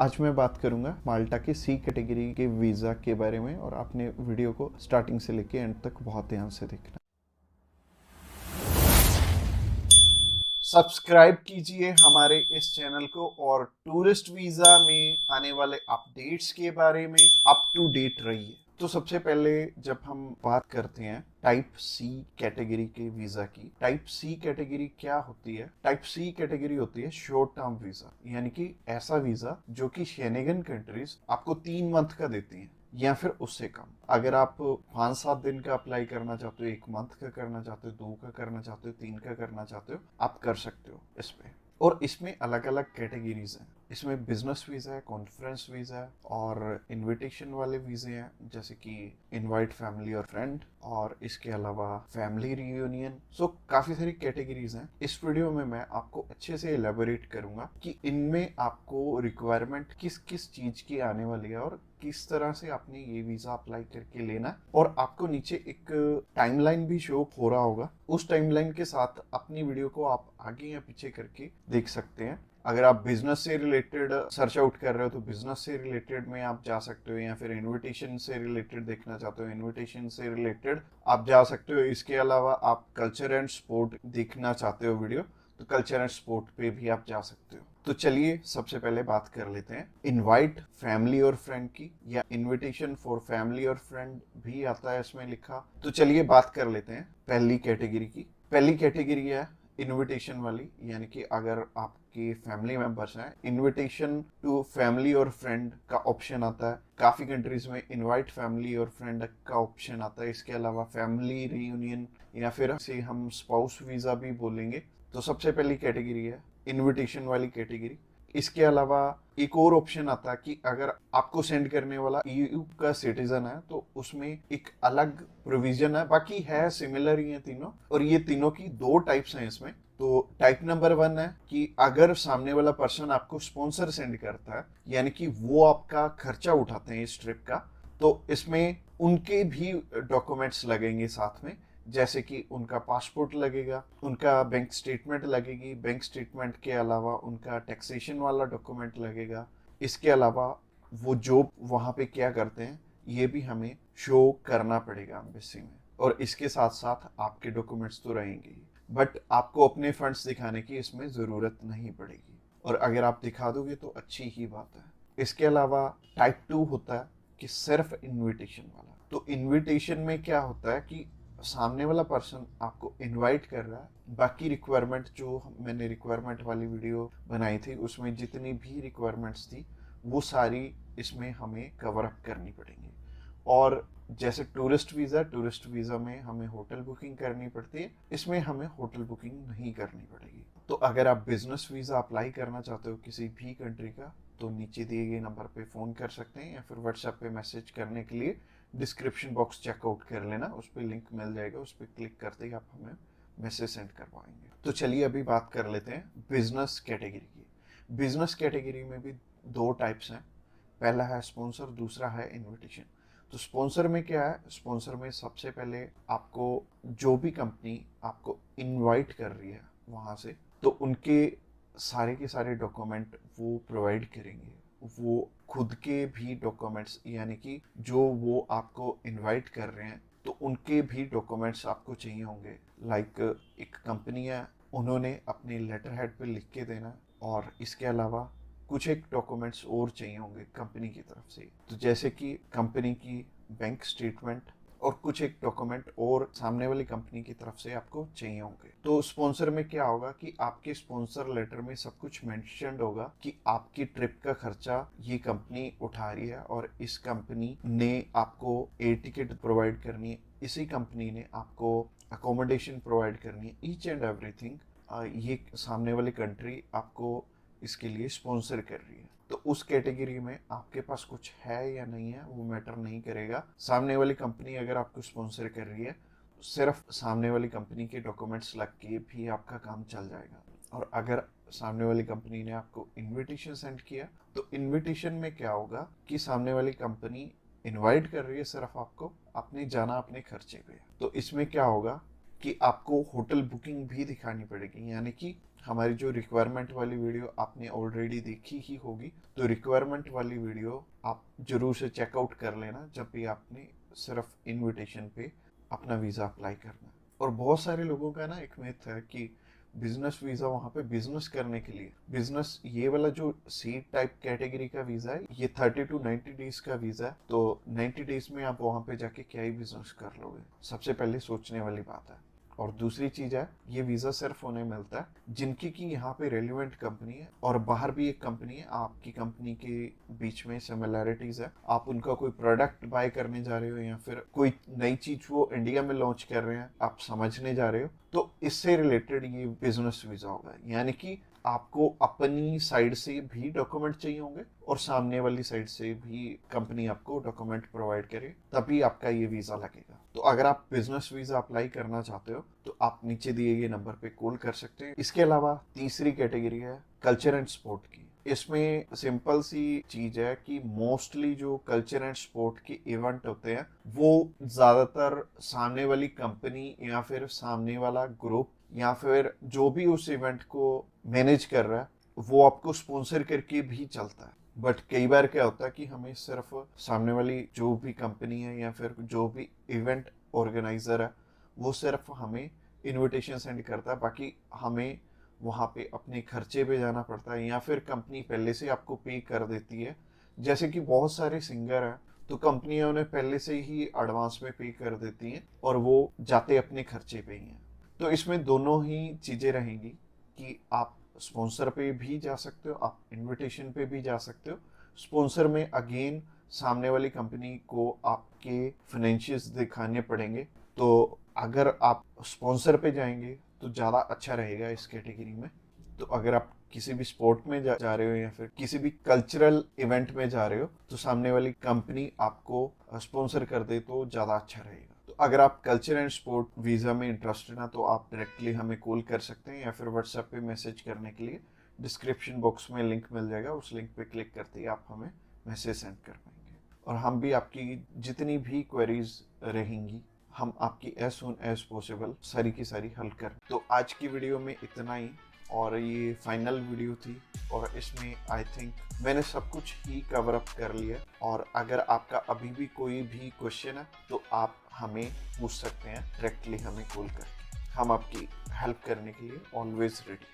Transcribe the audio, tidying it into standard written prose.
आज मैं बात करूंगा माल्टा के सी कैटेगरी के वीज़ा के बारे में और आपने वीडियो को स्टार्टिंग से लेके एंड तक बहुत ध्यान से देखना। सब्सक्राइब कीजिए हमारे इस चैनल को और टूरिस्ट वीज़ा में आने वाले अपडेट्स के बारे में अप टू डेट रहिए। तो सबसे पहले जब हम बात करते हैं टाइप सी कैटेगरी के वीजा की, टाइप सी कैटेगरी क्या होती है? टाइप सी कैटेगरी होती है शॉर्ट टर्म वीजा, यानी कि ऐसा वीजा जो कि शेनेगन कंट्रीज आपको 3 मंथ का देती हैं या फिर उससे कम। अगर आप 5-7 दिन का अप्लाई करना चाहते हो, 1 मंथ का करना चाहते हो, 2 का करना चाहते हो, 3 का करना चाहते हो, आप कर सकते हो इस पे। और इसमें अलग अलग कैटेगरीज हैं। इसमें बिजनेस वीजा है, कॉन्फ्रेंस वीजा है और इनविटेशन वाले वीजे हैं, जैसे कि इनवाइट फैमिली और फ्रेंड, और इसके अलावा फैमिली रियूनियन। सो काफी सारी कैटेगरीज हैं। इस वीडियो में मैं आपको अच्छे से एलेबोरेट करूंगा कि इनमें आपको रिक्वायरमेंट किस किस चीज की आने वाली है और किस तरह से आपने ये वीजा अप्लाई करके लेना है। और आपको नीचे एक टाइमलाइन भी शो हो रहा होगा, उस टाइमलाइन के साथ अपनी वीडियो को आप आगे या पीछे करके देख सकते हैं। अगर आप बिजनेस से रिलेटेड सर्च आउट कर रहे हो तो बिजनेस से रिलेटेड में आप जा सकते हो, या फिर इनविटेशन से रिलेटेड देखना चाहते हो इनविटेशन से रिलेटेड आप जा सकते हो। इसके अलावा आप कल्चर एंड स्पोर्ट देखना चाहते हो वीडियो, तो कल्चर एंड स्पोर्ट पे भी आप जा सकते हो। तो चलिए सबसे पहले बात कर लेते हैं इनवाइट फैमिली और फ्रेंड की, या इनविटेशन फॉर फैमिली और फ्रेंड भी आता है इसमें लिखा। तो चलिए बात कर लेते हैं पहली कैटेगरी की। पहली कैटेगरी है इनविटेशन वाली, यानी कि अगर आपके फैमिली मेंबर्स हैं, इनविटेशन टू फैमिली और फ्रेंड का ऑप्शन आता है। काफी कंट्रीज में इनवाइट फैमिली और फ्रेंड का ऑप्शन आता है। इसके अलावा फैमिली रियूनियन, या फिर इसे हम स्पाउस वीजा भी बोलेंगे। तो सबसे पहली कैटेगरी है इनविटेशन वाली कैटेगरी। इसके अलावा एक और ऑप्शन आता है कि अगर आपको सेंड करने वाला ईयू का सिटीजन है तो उसमें एक अलग प्रोविजन है, बाकी है सिमिलर ही है तीनों। और ये तीनों की 2 टाइप्स हैं इसमें। तो टाइप नंबर 1 है कि अगर सामने वाला पर्सन आपको स्पॉन्सर सेंड करता है, यानी कि वो आपका खर्चा उठाते हैं इस ट्रिप का, तो इसमें उनके भी डॉक्यूमेंट्स लगेंगे साथ में, जैसे कि उनका पासपोर्ट लगेगा, उनका बैंक स्टेटमेंट लगेगी, बैंक स्टेटमेंट के अलावा उनका टैक्सेशन वाला डॉक्यूमेंट लगेगा। इसके अलावा वो जॉब वहाँ पे क्या करते हैं ये भी हमें शो करना पड़ेगा एम्बेसी में। और इसके साथ साथ आपके डॉक्यूमेंट्स तो रहेंगे ही, बट आपको अपने फंड्स दिखाने की इसमें ज़रूरत नहीं पड़ेगी, और अगर आप दिखा दोगे तो अच्छी ही बात है। इसके अलावा टाइप 2 होता है कि सिर्फ इनविटेशन वाला। तो इनविटेशन में क्या होता है कि सामने वाला पर्सन आपको इनवाइट कर रहा है, बाकी रिक्वायरमेंट जो मैंने रिक्वायरमेंट वाली वीडियो बनाई थी उसमें जितनी भी रिक्वायरमेंट्स थी वो सारी इसमें हमें कवर अप करनी पड़ेंगी। और जैसे टूरिस्ट वीज़ा में हमें होटल बुकिंग करनी पड़ती है, इसमें हमें होटल बुकिंग नहीं करनी पड़ेगी। तो अगर आप बिजनेस वीज़ा अप्लाई करना चाहते हो किसी भी कंट्री का, तो नीचे दिए गए नंबर पे फ़ोन कर सकते हैं, या फिर व्हाट्सएप पे मैसेज करने के लिए डिस्क्रिप्शन बॉक्स चेकआउट कर लेना, उस पर लिंक मिल जाएगा, उस पर क्लिक करते ही आप हमें मैसेज सेंड कर पाएंगे। तो चलिए अभी बात कर लेते हैं बिजनेस कैटेगरी की। बिजनेस कैटेगरी में भी 2 टाइप्स हैं, पहला है स्पॉन्सर, दूसरा है इनविटेशन। तो स्पॉन्सर में क्या है? स्पॉन्सर में सबसे पहले आपको जो भी कंपनी आपको इनवाइट कर रही है वहाँ से, तो उनके सारे के सारे डॉक्यूमेंट वो प्रोवाइड करेंगे। वो खुद के भी डॉक्यूमेंट्स, यानी कि जो वो आपको इनवाइट कर रहे हैं तो उनके भी डॉक्यूमेंट्स आपको चाहिए होंगे। लाइक एक कंपनी है, उन्होंने अपने लेटर हेड पे लिख के देना, और इसके अलावा कुछ एक डॉक्यूमेंट्स और चाहिए होंगे कंपनी की तरफ से। तो जैसे कि कंपनी की बैंक स्टेटमेंट और कुछ एक डॉक्यूमेंट और सामने वाली कंपनी की तरफ से आपको चाहिए होंगे। तो स्पॉन्सर में क्या होगा कि आपके स्पॉन्सर लेटर में सब कुछ मेंशन्ड होगा कि आपकी ट्रिप का खर्चा ये कंपनी उठा रही है, और इस कंपनी ने आपको एयर टिकट प्रोवाइड करनी है, इसी कंपनी ने आपको अकोमोडेशन प्रोवाइड करनी है, ईच एंड एवरीथिंग ये सामने वाली कंट्री आपको इसके लिए स्पॉन्सर कर रही है। तो उस कैटेगरी में आपके पास कुछ है या नहीं है वो मैटर नहीं करेगा। सामने वाली कंपनी अगर आपको स्पॉन्सर कर रही है, सिर्फ सामने वाली कंपनी के डॉक्यूमेंट्स लग के भी आपका काम चल जाएगा। और अगर सामने वाली कंपनी ने आपको इनविटेशन सेंड किया, तो इनविटेशन में क्या होगा कि सामने वाली कंपनी इनवाइट कर रही है सिर्फ आपको, आपने जाना अपने खर्चे पे। तो इसमें क्या होगा कि आपको होटल बुकिंग भी दिखानी पड़ेगी, यानी कि हमारी जो रिक्वायरमेंट वाली वीडियो आपने ऑलरेडी देखी ही होगी, तो रिक्वायरमेंट वाली वीडियो आप जरूर से चेकआउट कर लेना जब भी आपने सिर्फ इनविटेशन पे अपना वीज़ा अप्लाई करना है। और बहुत सारे लोगों का ना एक मिथ है कि बिजनेस वीज़ा वहाँ पे बिजनेस करने के लिए, बिजनेस ये वाला जो सी टाइप कैटेगरी का वीज़ा है ये 30 to 90 डेज का वीज़ा है, तो 90 डेज में आप वहाँ पे जाके क्या ही बिजनेस कर लोगे, सबसे पहले सोचने वाली बात है। और दूसरी चीज है, ये वीजा सिर्फ उन्हें मिलता है जिनकी की यहाँ पे रेलिवेंट कंपनी है और बाहर भी एक कंपनी है, आपकी कंपनी के बीच में सिमिलैरिटीज है, आप उनका कोई प्रोडक्ट बाय करने जा रहे हो या फिर कोई नई चीज वो इंडिया में लॉन्च कर रहे हैं आप समझने जा रहे हो, तो इससे रिलेटेड ये बिजनेस वीजा होगा। यानी कि आपको अपनी साइड से भी डॉक्यूमेंट चाहिए होंगे और सामने वाली साइड से भी कंपनी आपको डॉक्यूमेंट प्रोवाइड करे, तभी आपका ये वीजा लगेगा। तो अगर आप बिजनेस वीजा अप्लाई करना चाहते हो तो आप नीचे दिए गए नंबर पे कॉल कर सकते हैं। इसके अलावा तीसरी कैटेगरी है कल्चर एंड स्पोर्ट की। इसमें सिंपल सी चीज है कि मोस्टली जो कल्चर एंड स्पोर्ट के इवेंट होते हैं वो ज्यादातर सामने वाली कंपनी या फिर सामने वाला ग्रुप या फिर जो भी उस इवेंट को मैनेज कर रहा है वो आपको स्पॉन्सर करके भी चलता है। बट कई बार क्या होता है कि हमें सिर्फ सामने वाली जो भी कंपनी है या फिर जो भी इवेंट ऑर्गेनाइजर है वो सिर्फ हमें इनविटेशन सेंड करता है, बाकी हमें वहाँ पे अपने खर्चे पे जाना पड़ता है या फिर कंपनी पहले से आपको पे कर देती है। जैसे कि बहुत सारे सिंगर हैं तो कंपनियां उन्हें पहले से ही एडवांस में पे कर देती हैं और वो जाते अपने खर्चे पे ही हैं। तो इसमें दोनों ही चीज़ें रहेंगी कि आप स्पॉन्सर पे भी जा सकते हो, आप इनविटेशन पे भी जा सकते हो। स्पॉन्सर में अगेन सामने वाली कंपनी को आपके फाइनेंशियल्स दिखाने पड़ेंगे, तो अगर आप स्पॉन्सर पे जाएंगे तो ज़्यादा अच्छा रहेगा इस कैटेगरी में। तो अगर आप किसी भी स्पोर्ट में जा रहे हो या फिर किसी भी कल्चरल इवेंट में जा रहे हो तो सामने वाली कंपनी आपको स्पॉन्सर कर दे तो ज़्यादा अच्छा रहेगा। तो अगर आप कल्चर एंड स्पोर्ट वीज़ा में इंटरेस्टेड हैं तो आप डायरेक्टली हमें कॉल कर सकते हैं या फिर व्हाट्सएप पे मैसेज करने के लिए डिस्क्रिप्शन बॉक्स में लिंक मिल जाएगा, उस लिंक पे क्लिक करते ही आप हमें मैसेज सेंड कर पाएंगे और हम भी आपकी जितनी भी क्वेरीज रहेंगी हम आपकी एज सुन एज पॉसिबल सारी की सारी हल कर। तो आज की वीडियो में इतना ही और ये फाइनल वीडियो थी और इसमें आई थिंक मैंने सब कुछ ही कवर अप कर लिया। और अगर आपका अभी भी कोई भी क्वेश्चन है तो आप हमें पूछ सकते हैं डायरेक्टली हमें कॉल करके, हम आपकी हेल्प करने के लिए ऑलवेज रेडी।